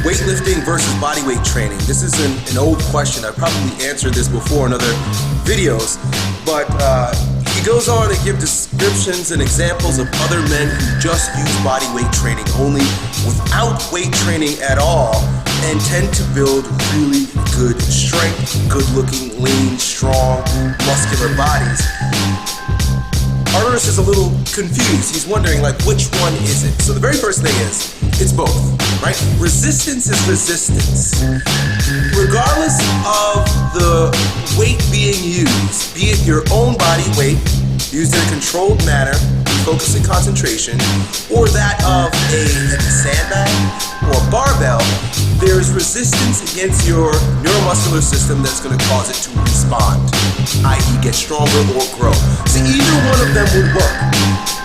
weightlifting versus bodyweight training. This is an old question. I've probably answered this before in other videos, but he goes on to give descriptions and examples of other men who just use bodyweight training only without weight training at all and tend to build really good strength, good-looking, lean, strong, muscular bodies. Artemis is a little confused. He's wondering, like, which one is it? So the very first thing is, it's both, right? Resistance is resistance. Regardless of the weight being used, be it your own body weight, used in a controlled manner, focus and concentration, or that of a sandbag or barbell, there is resistance against your neuromuscular system that's going to cause it to respond, i.e. get stronger or grow. So either one of them would work.